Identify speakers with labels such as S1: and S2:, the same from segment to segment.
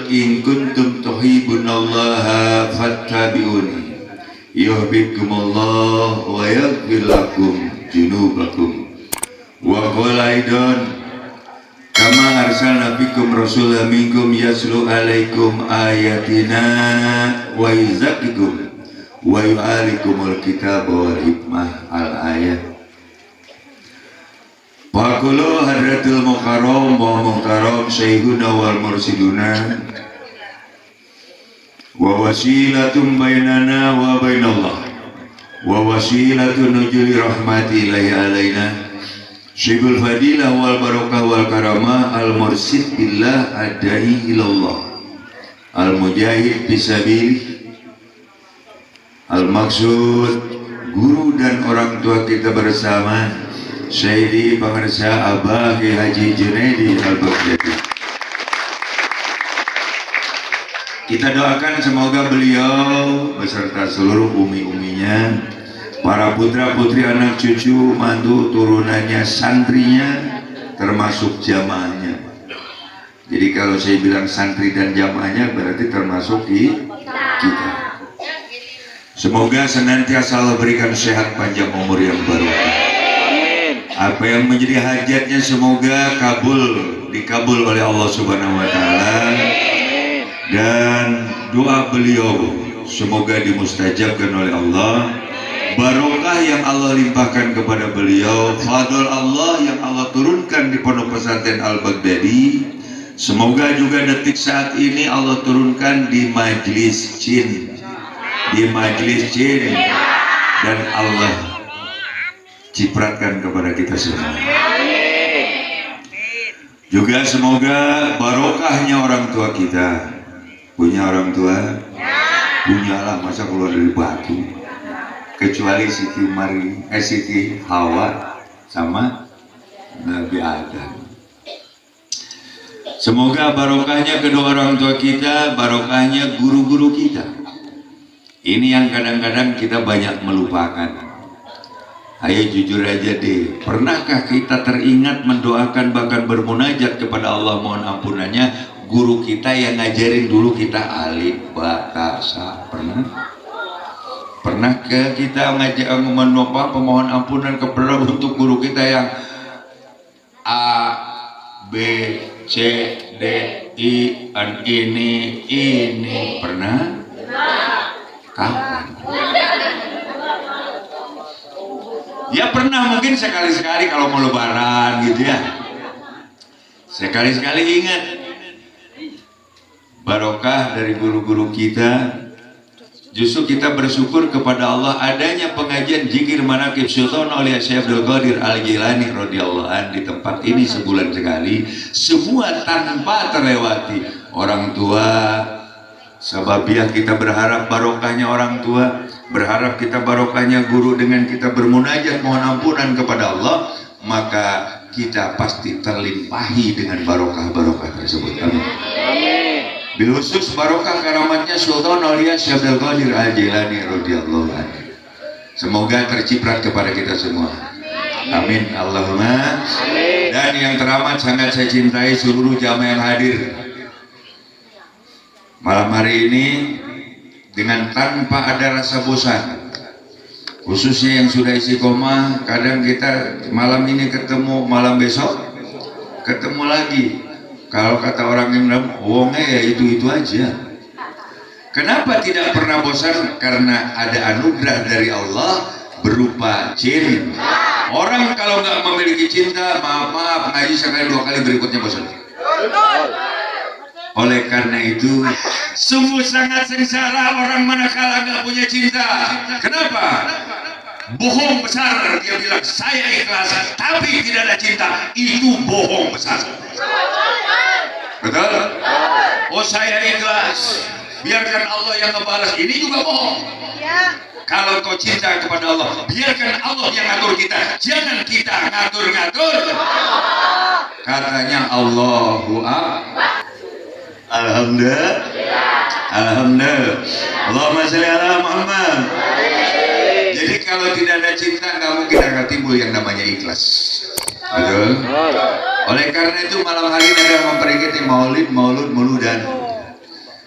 S1: qul in kuntum tuhibbunallaha fattabi'uni yuhibbukumullah wa yaghfir lakum dzunubakum. Wa qala aidan kama arsalna fikum rasulan minkum yaslu alaikum ayatina wa yuzakkikum wa yu'allikumul kitaba wal hikmah al-ayat. Faqulu hadratul mukarram wa muhtaram syekhuna wal mursiduna wa wasilatum bainana wa bainallah wa wasilatun nuzuli rahmati ilahi alaina syibul fadilah wal barakah wal karamah al mursid billah adai ilallah al mujahid fisabilih al maksud guru dan orang tua kita bersama Sayyidi Pemirsa Abah Ki Haji Junaidi Al-Baghdadi. Kita doakan semoga beliau beserta seluruh umi-uminya, para putra-putri, anak cucu, mantu, turunannya, santrinya, termasuk jamaahnya. Jadi kalau saya bilang santri dan jamaahnya berarti termasuk kita. Semoga senantiasa Allah berikan sehat panjang umur yang barokah. Apa yang menjadi hajatnya semoga dikabul oleh Allah Subhanahu wa taala, dan doa beliau semoga dimustajabkan oleh Allah. Barokah yang Allah limpahkan kepada beliau, fadl Allah yang Allah turunkan di Pondok Pesantren Al-Baghdadi, semoga juga detik saat ini Allah turunkan di majlis jin, dan Allah cipratkan kepada kita semua. Juga semoga barokahnya orang tua kita. Punya orang tua? Punyalah, masa keluar dari batu. Kecuali Siti Hawa sama Nabi Adam. Semoga barokahnya kedua orang tua kita, barokahnya guru-guru kita. Ini yang kadang-kadang kita banyak melupakan. Ayo jujur aja deh, pernahkah kita teringat mendoakan bahkan bermunajat kepada Allah mohon ampunannya guru kita yang ngajarin dulu kita alif ba ta sa? Pernahkah kita memohon ampunan kepada untuk guru kita yang A B C D I dan ini pernah? Kapan? Ya pernah, mungkin sekali-sekali kalau mau lebaran gitu ya. Sekali-sekali ingat barokah dari guru-guru kita. Justru kita bersyukur kepada Allah adanya pengajian zikir manaqib Sultan oleh Syekh Abdul Qadir Al-Jilani radhiyallahu an di tempat ini sebulan sekali, semua tanpa terlewati. Orang tua sababiah kita berharap barokahnya orang tua, berharap kita barokahnya guru. Dengan kita bermunajat mohon ampunan kepada Allah, maka kita pasti terlimpahi dengan barokah-barokah tersebut. Amin. Bil khusus barokah karamatnya Sultan Aulia Syekh Abdul Qadir Al-Jilani radhiyallahu anhu. Semoga terciprat kepada kita semua. Amin. Allahumma amin. Dan yang teramat sangat saya cintai seluruh jamaah yang hadir malam hari ini dengan tanpa ada rasa bosan, khususnya yang sudah istiqomah. Kadang kita malam ini ketemu, malam besok ketemu lagi. Kalau kata orang yang wongnya ya itu aja. Kenapa tidak pernah bosan? Karena ada anugerah dari Allah berupa jin. Orang kalau nggak memiliki cinta, maaf ngaji sekali dua kali berikutnya bosan. Oleh karena itu, sungguh sangat sengsara orang manakala nggak punya cinta. Kenapa? Bohong besar. Dia bilang saya ikhlas, tapi tidak ada cinta. Itu bohong besar. Betul? Oh saya ikhlas, biarkan Allah yang ngebalas. Ini juga bohong. Kalau kau cinta kepada Allah, biarkan Allah yang ngatur kita, jangan kita ngatur-ngatur. Katanya Allahu Akbar. Alhamdulillah. Alhamdulillah. Allahumma sholli ala Muhammad. Jadi kalau tidak ada cinta, nggak mungkin akan timbul yang namanya ikhlas. Betul? Oleh karena itu malam hari ini ada memperingati maulid, maulud, muludan.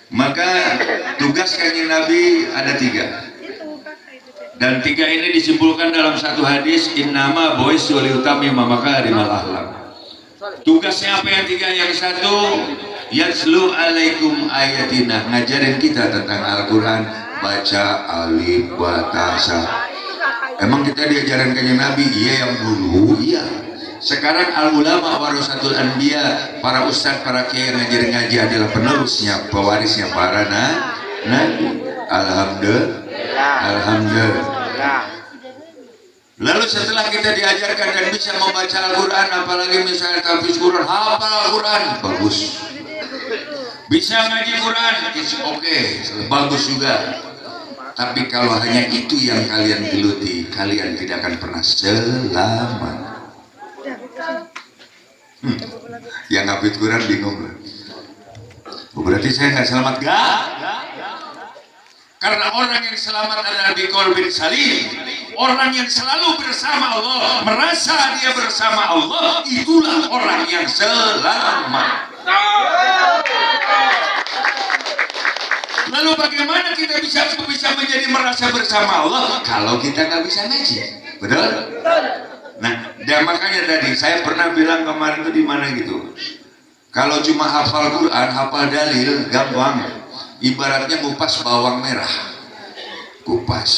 S1: Maka tugas Kanjeng Nabi ada 3. Dan 3 ini disimpulkan dalam satu hadis, innama bu'itsu liutammima makarimal akhlaq. Tugasnya apa yang 3? Yang 1, yatslu alaikum ayatina, ngajarin kita tentang Al-Quran, baca alif ba ta sa. Emang kita diajaran Kanjeng Nabi? Iya yang dulu, iya. Sekarang al-ulama warasatul anbiya, para ustadz, para kiai yang ngaji adalah penerusnya, pewarisnya para nabi. Alhamdulillah. Lalu setelah kita diajarkan dan bisa membaca Al-Quran, apalagi misalnya tahfiz Quran, hafal Al-Quran, bagus. Bisa ngaji Quran, it's okay, bagus juga. Tapi kalau hanya itu yang kalian geluti, kalian tidak akan pernah selamat. Yang hafid Quran bingung. Berarti saya nggak selamat? Nggak. Karena orang yang selamat adalah biqalbin salim. Orang yang selalu bersama Allah, merasa dia bersama Allah, itulah orang yang selamat. Lalu bagaimana kita bisa menjadi merasa bersama Allah kalau kita nggak bisa ngaji? Betul? Nah, dan makanya tadi saya pernah bilang kemarin itu di mana gitu. Kalau cuma hafal Quran, hafal dalil, gampang. Ibaratnya ngupas bawang merah. Kupas.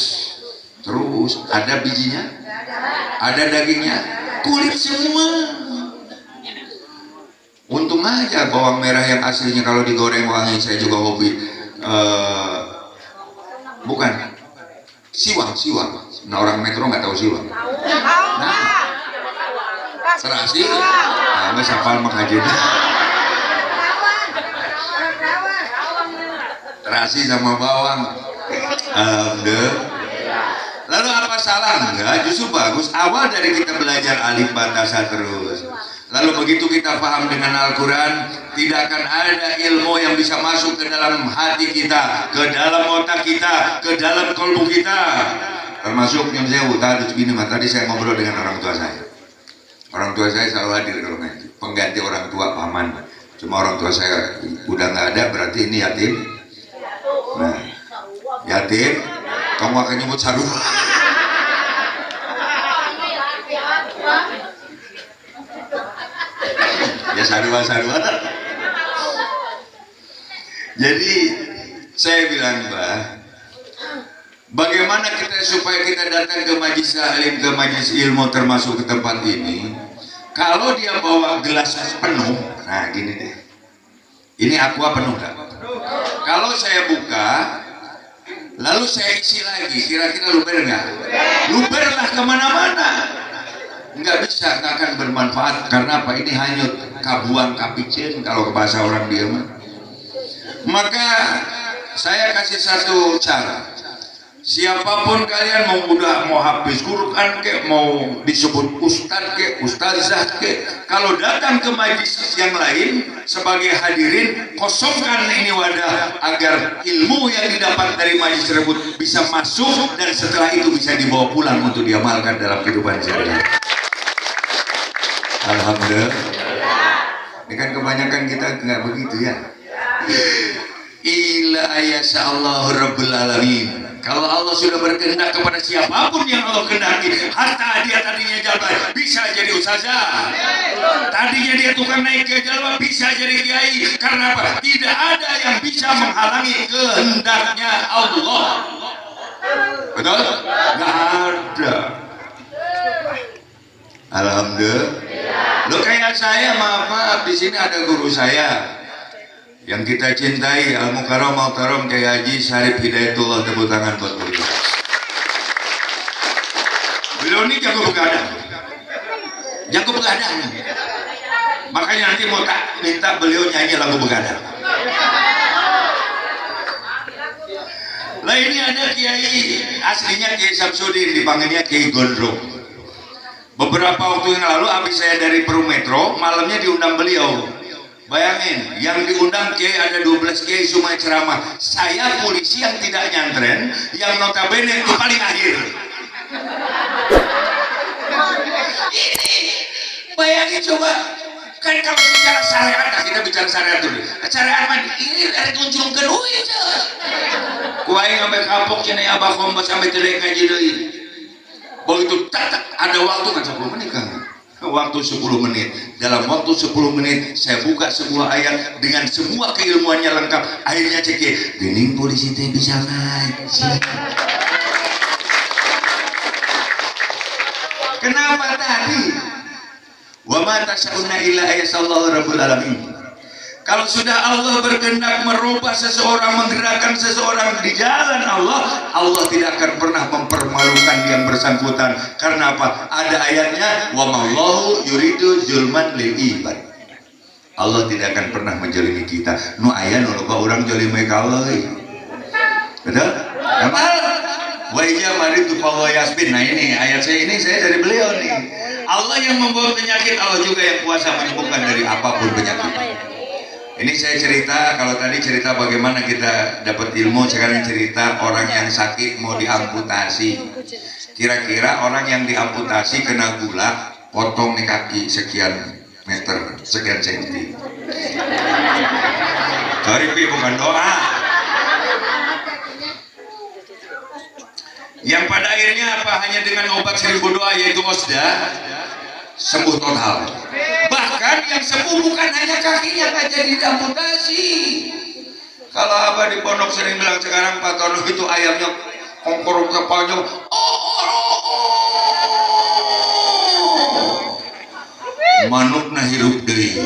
S1: Terus ada bijinya? Ada dagingnya? Kulit semua. Untung aja bawang merah yang aslinya kalau digoreng wangi, saya juga hobi. Bukan. Siwang. Nah, orang metro nggak tahu siwang. Nah, serasi. Nah, nggak sapal makajin. Terasi sama bawang. Lalu apa salah? Enggak, justru bagus. Awal dari kita belajar alif ba ta sa terus. Lalu begitu kita paham dengan Al-Quran, tidak akan ada ilmu yang bisa masuk ke dalam hati kita, ke dalam otak kita, ke dalam kolbu kita. Termasuk yang saya tadi begini, tadi saya ngobrol dengan orang tua saya. Orang tua saya selalu hadir kalau ngaji. Pengganti orang tua paman. Cuma orang tua saya udah nggak ada, berarti ini yatim. Nah, yatim, kamu akan nyebut sarua. Ya sarua. Jadi saya bilang, Mbah, bagaimana kita supaya kita datang ke majelis alim, ke majelis ilmu, termasuk ke tempat ini, kalau dia bawa gelas penuh, nah gini deh, ini aqua penuh kan? Kalau saya buka, lalu saya isi lagi, kira-kira luber nggak? Luberlah kemana-mana. Nggak bisa, nggak akan bermanfaat. Karena apa? Ini hanyut, kabuang kapicin kalau ke bahasa orang dia mah. Maka saya kasih satu cara. Siapapun kalian mau habis Quran ke, mau disebut ustadz ke, ustazah ke, kalau datang ke majlis yang lain sebagai hadirin, kosongkan ini wadah agar ilmu yang didapat dari majlis tersebut bisa masuk dan setelah itu bisa dibawa pulang untuk diamalkan dalam kehidupan sehari-hari. Alhamdulillah. Ini kan kebanyakan kita nggak begitu ya. Ila ayasya Allah Rabbul Alamin. Kalau Allah sudah berkehendak kepada siapapun yang Allah kehendaki, hatta dia tadinya jabat bisa jadi ustazah, tadinya dia tukang naik ke jalur bisa jadi kiai. Karena apa? Tidak ada yang bisa menghalangi kehendaknya Allah. Betul? Nggak ada. Alhamdulillah. Lo kayak saya, maaf, di sini ada guru saya yang kita cintai, Al-Mukarram Muhtaram Kiai Haji Syarif Hidayatullah, tepuk tangan buat beliau. Beliau ini jago begadang. Makanya nanti mau tak minta beliau nyanyi lagu begadang. Lah ini ada kiai aslinya Kiai Samsudin, dipanggilnya Kiai Gondrong. Beberapa waktu yang lalu habis saya dari Perum Metro, malamnya diundang beliau. Bayangin, yang diundang kiai ada 12 kiai semua ceramah. Saya polisi yang tidak nyantren, yang notabene itu paling akhir. Ini, bayangin coba, Kan kalau bicara syariat, nah kita bicara syariat dulu. Syariat mah ini dari tunjungkeun euy teh. Ku aing sampai kapok cenah abah kombas sampai teu ngaji deui. Begitu tak ada waktu kan 10 menit kan. Waktu 10 menit. Dalam waktu 10 menit saya buka sebuah ayat dengan semua keilmuannya lengkap. Akhirnya cek, "Gening polisi teh bisa ngaji." Kenapa tadi? Wa ma tasyauna illa ayasallahu rabbul alamin. Kalau sudah Allah berkehendak merubah seseorang, menggerakkan seseorang di jalan Allah, Allah tidak akan pernah mempermalukan yang bersangkutan. Karena apa? Ada ayatnya, wa mallahu yuridu zulman lil ibad. Allah tidak akan pernah menjalimi kita. Nu aya nu loba urang jalimi ka Allah. Betul? Apa? Wa ija maritu fa yasbin. Nah ini ayat saya dari beliau nih. Allah yang membawa penyakit, Allah juga yang kuasa menyembuhkan dari apapun penyakit. Ini saya cerita, kalau tadi cerita bagaimana kita dapat ilmu, sekarang cerita orang yang sakit mau diamputasi. Kira-kira orang yang diamputasi kena gula, potong nih kaki sekian meter, sekian senti. Karipi bukan doa. Yang pada akhirnya apa? Hanya dengan obat 1000 doa yaitu osda, sembuh total. Bahkan yang sembuh bukan hanya kakinya, nggak jadi diamputasi. Kalau abah di pondok sering bilang sekarang Pak Tono itu ayamnya kongkorong kepalanya, manuk nah hirup deui.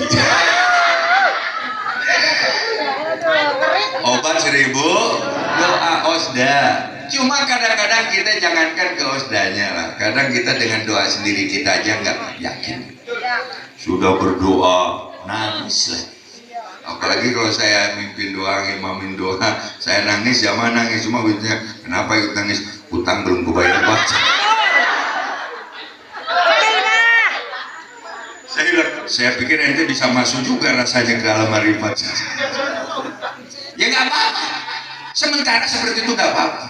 S1: Obat 1000 doa osda. Cuma kadang-kadang kita jangankan ke osdanya lah, kadang kita dengan doa sendiri kita aja nggak yakin. Sudah berdoa nangis lah. Apalagi kalau saya mimpin doa, imamin doa, saya nangis, zaman nangis cuma bitnya. Kenapa ikut nangis? Utang belum kebayar Pak. Saya pikir ente bisa masuk juga rasanya ke alam marifat. Ya nggak apa-apa. Sementara seperti itu nggak apa-apa.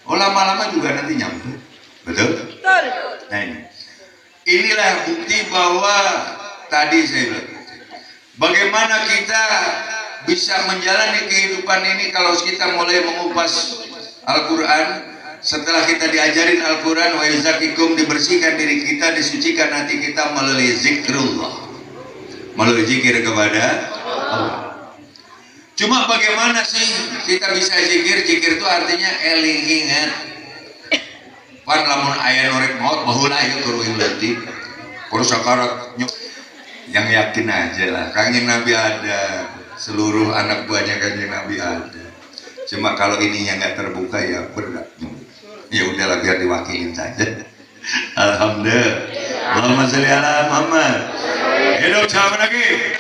S1: Oh lama-lama juga nanti nyambung, betul? Betul. Nah inilah bukti bahwa tadi saya bilang, bagaimana kita bisa menjalani kehidupan ini kalau kita mulai mengupas Al-Quran. Setelah kita diajarin Al-Quran, wa yuzakikum, dibersihkan diri kita, disucikan hati kita melalui zikrullah, melalui zikir kepada Allah. Cuma bagaimana sih kita bisa zikir? Zikir itu artinya eling ingat. Pan lamun aya norek maut baheula ieu kudu ingeut. Kudu sakarat yang yakin aja lah. Kanjeng Nabi ada, seluruh anak buahnya Kanjeng Nabi ada. Cuma kalau ininya nggak terbuka ya berat. Ya udahlah biar diwakilin saja. Alhamdulillah. Allahumma sholli ala Muhammad. Hidup sama lagi.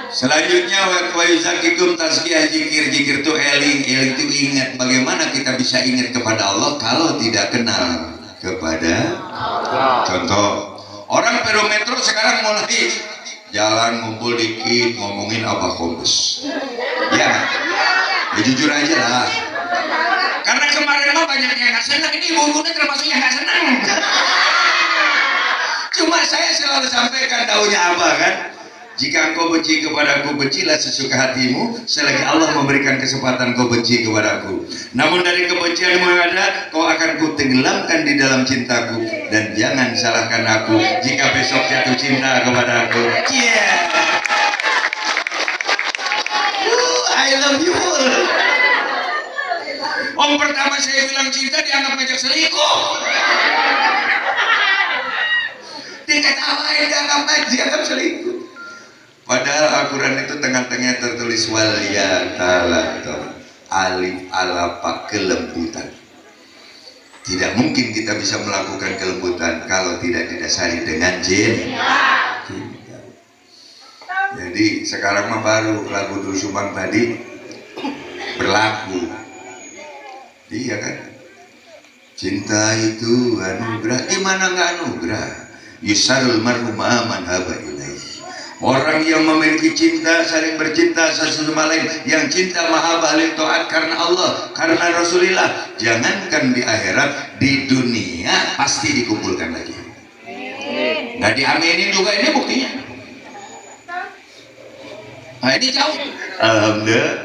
S1: Selanjutnya wa yuzakikum tazkiyah, zikir itu eling itu ingat. Bagaimana kita bisa ingat kepada Allah kalau tidak kenal kepada Allah? Contoh, orang pedometro sekarang mulai jalan ngumpul dikit ngomongin Abah Kombes. Ya jujur aja lah. Karena kemarin mah banyak yang nggak senang, ini ibu-ibunya termasuk yang nggak senang. Cuma saya selalu sampaikan daunnya Abah kan. Jika engkau benci kepadaku, bencilah sesuka hatimu, selagi Allah memberikan kesempatan kau benci kepadaku. Namun dari kebencianmu yang ada, kau akan kutenggelamkan di dalam cintaku. Dan jangan salahkan aku jika besok jatuh cinta kepadaku. Yeah. I love you all. Om pertama saya bilang cinta dianggap ngajak selingkuh. Diketawain dianggap selingkuh. Padahal Al-Quran itu tengah-tengah tertulis wal yatalatah, alif alapa, kelembutan. Tidak mungkin kita bisa melakukan kelembutan kalau tidak didasari dengan cinta. Jadi sekarang mah baru lagu Dul Sumbang tadi berlaku. Iya kan? Cinta itu anugerah. Gimana nggak anugerah? Yusarul marhum aman haba ilaih. Orang yang memiliki cinta, saling bercinta satu sama lain, yang cinta mahabbah lil taat karena Allah, karena Rasulullah. Jangankan di akhirat, di dunia pasti dikumpulkan lagi. nggak diaminin juga, ini buktinya. Nah ini jauh. Alhamdulillah.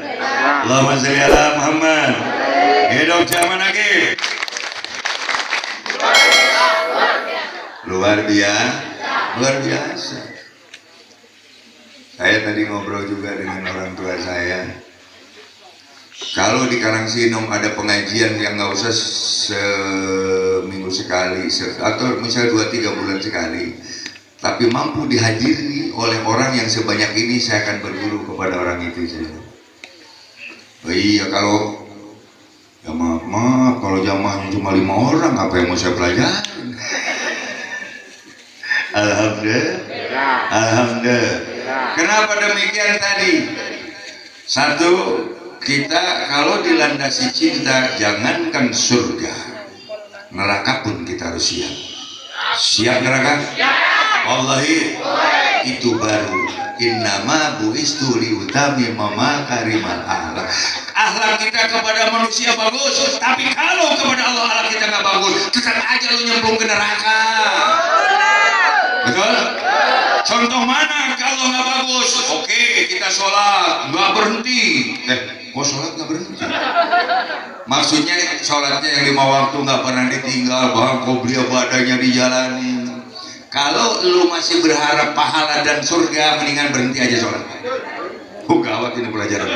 S1: Allahumma sholli ala Muhammad. Hidup zaman lagi. Luar biasa. Saya tadi ngobrol juga dengan orang tua saya. Kalau di Karangsinom ada pengajian yang nggak usah seminggu sekali atau misal 2-3 bulan sekali, tapi mampu dihadiri oleh orang yang sebanyak ini, saya akan berguru kepada orang itu. Oh iya, kalau ya maaf, kalau jamaahnya cuma 5 orang, apa yang mau saya pelajari? Alhamdulillah. Kenapa demikian tadi? Satu, kita kalau dilandasi cinta, jangankan surga, neraka pun kita harus siap. Siap neraka? Wallahi itu baru. Innama buistu liutami makarimal akhlak. Akhlak kita kepada manusia bagus, tapi kalau kepada Allah akhlak kita nggak bagus, tetap aja lu nyemplung ke neraka. Betul? Contoh mana kalau nggak bagus? Oke, kita sholat nggak berhenti. Kok sholat nggak berhenti? Maksudnya sholatnya yang 5 waktu nggak pernah ditinggal, bahkan qobliyah badanya dijalani. Kalau lu masih berharap pahala dan surga, mendingan berhenti aja sholat. Gawat ini pelajaran.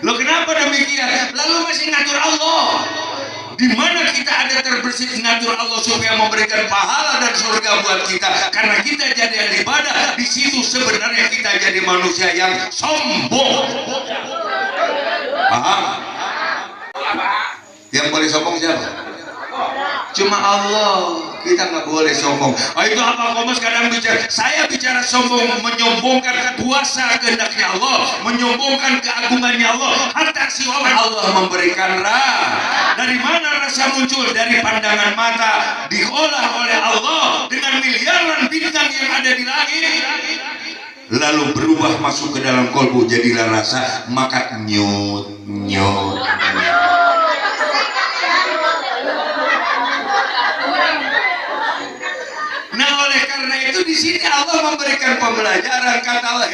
S1: Lo kenapa demikian? Lalu masih ngatur Allah. Di mana kita ada terbersit ngatur Allah supaya memberikan pahala dan surga buat kita, karena kita jadi ahli ibadah. Di situ sebenarnya kita jadi manusia yang sombong. Paham? Yang boleh sombong siapa? Cuma Allah. Kita nggak boleh sombong. Itu apa Komas kadang bicara? Saya bicara sombong, menyombongkan kuasa kehendaknya Allah, menyombongkan keagungannya Allah. Hatta siwa Allah memberikan Dari mana rasa muncul? Dari pandangan mata, diolah oleh Allah dengan miliaran bintang yang ada di langit, lalu berubah masuk ke dalam kolbu, jadilah rasa, maka nyut. Nah oleh karena itu di sini Allah memberikan pembelajaran, kata Allah,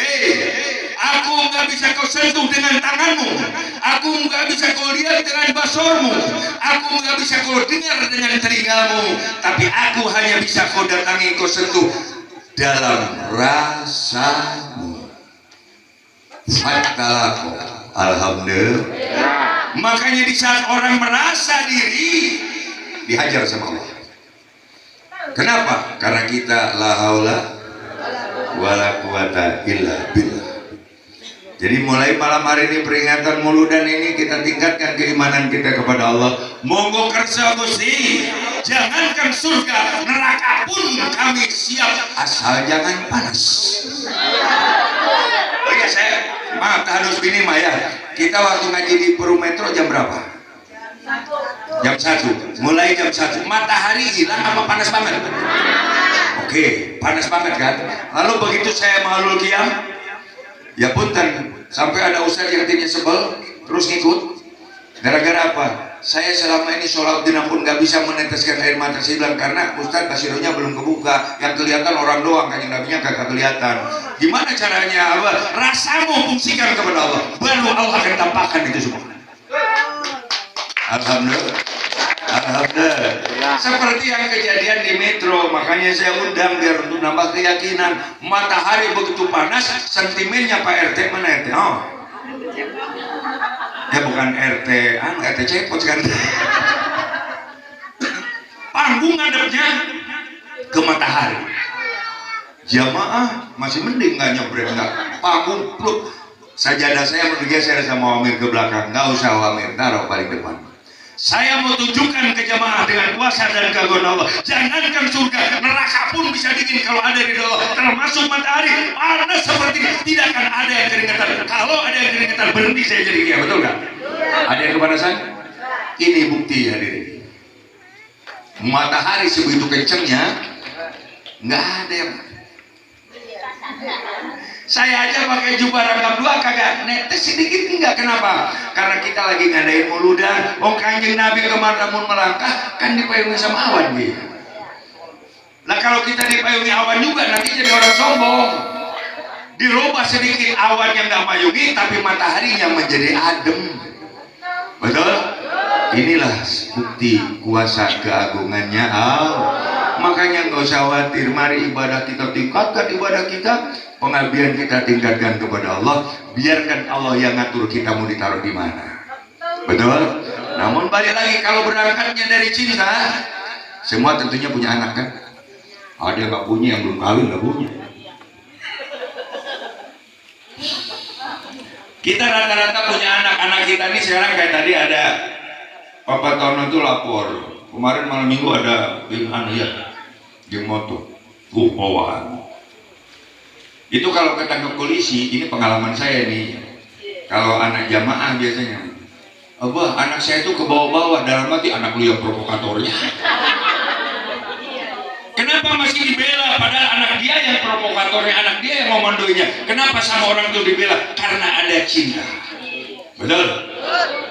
S1: aku nggak bisa kau sentuh dengan tanganmu, aku nggak bisa kau lihat dengan basormu, aku nggak bisa kau dengar dengan telingamu, tapi aku hanya bisa kau datangi, kau sentuh dalam rasamu. Fatalako. Alhamdulillah. Makanya di saat orang merasa diri, dihajar sama Allah. Kenapa? Karena kita la haula wala quwata illa billah. Jadi mulai malam hari ini peringatan Mauludan ini kita tingkatkan keimanan kita kepada Allah. Monggo kersa Gusti, jangankan surga, neraka pun kami siap asal jangan panas. Oh iya, saya maaf tahanus bini Maya. Kita waktu ngaji di Perum Metro jam berapa? Jam 1. Mulai jam 1. Matahari hilang apa panas banget? Oke, panas banget kan? Lalu begitu saya mahlul qiyam, ya punten, sampai ada ustaz yang hatinya sebel terus ngikut. Gara-gara apa? Saya selama ini sholat dina pun gak bisa meneteskan air mata. Saya bilang karena ustaz basironya belum kebuka, yang kelihatan orang doang, kanjeng nabinya kagak kelihatan. Gimana caranya? Rasamu fungsikan kepada Allah, baru Allah akan tampakkan itu semua. Alhamdulillah. Seperti yang kejadian di Metro, makanya saya undang biar untuk nambah keyakinan. Matahari begitu panas, sentimennya Pak RT mana RT? Oh, ya bukan RT, RT cepot kan. Panggung ngadepnya ke matahari. Jamaah masih mending nggak nyebrang, nggak panggung pluk. Sajadah saya bergeser sama Wamir ke belakang, nggak usah Wamir, taruh paling depan. Saya mau tunjukkan ke jamaah dengan kuasa dan keagungan Allah. Jangankan surga, neraka pun bisa dingin kalau ada di Allah. Termasuk matahari panas seperti ini, tidak akan ada yang keringetan. Kalau ada yang keringetan berhenti saya jadi kia, betul nggak? Ada yang kepanasan? Ini bukti hadirin. Matahari sebegitu kencengnya, nggak ada yang. Saya aja pakai jubah rangkap 2 kagak netes sedikit enggak. Kenapa? Karena kita lagi ngadain Mauludan. Kanjeng Nabi kemana pun melangkah kan dipayungi sama awan gitu. Lah kalau kita dipayungi awan juga nanti jadi orang sombong. Dirubah sedikit awan yang nggak mayungi, tapi mataharinya menjadi adem. Betul? Inilah bukti kuasa keagungannya Allah. Makanya nggak usah khawatir. Mari ibadah kita tingkatkan ibadah kita, pengabdian kita tingkatkan kepada Allah. Biarkan Allah yang ngatur kita mau ditaruh di mana. Betul? Namun balik lagi, kalau berangkatnya dari cinta, semua tentunya punya anak kan? Ada yang nggak punya, yang belum kawin nggak punya. Kita rata-rata punya anak kita nih sekarang kayak tadi ada Papa Tono itu lapor kemarin malam minggu ada geng motor, bawaan. Itu kalau ketangkep polisi, ini pengalaman saya nih. Kalau anak jamaah biasanya, Abah, anak saya itu ke bawah-bawah, dalam arti anak lu yang provokatornya. Kenapa masih dibela? Padahal anak dia yang provokatornya, anak dia yang ngomandoinya. Kenapa sama orang itu dibela? Karena ada cinta. Betul?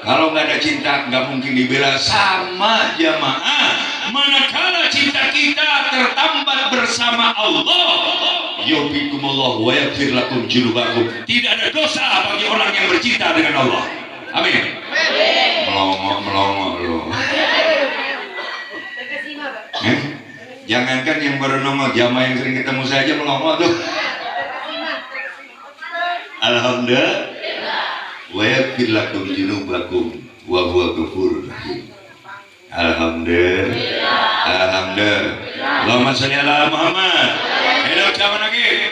S1: Kalau nggak ada cinta, nggak mungkin dibela. Sama jamaah, manakala cinta kita tertambat bersama Allah, yubikumullah wa yaghfir lakum dzunubakum. Tidak ada dosa bagi orang yang bercinta dengan Allah. Amin. Melongo loh. Jangankan yang baru nongol, jamaah yang sering ketemu saja melongo tuh. Alhamdulillah. Wa yaghfir lakum dzunubakum wa huwa ghafurur rahim. Alhamdulillah. Alhamdulillah. Allahumma shalli ala Muhammad. Hidup zaman lagi.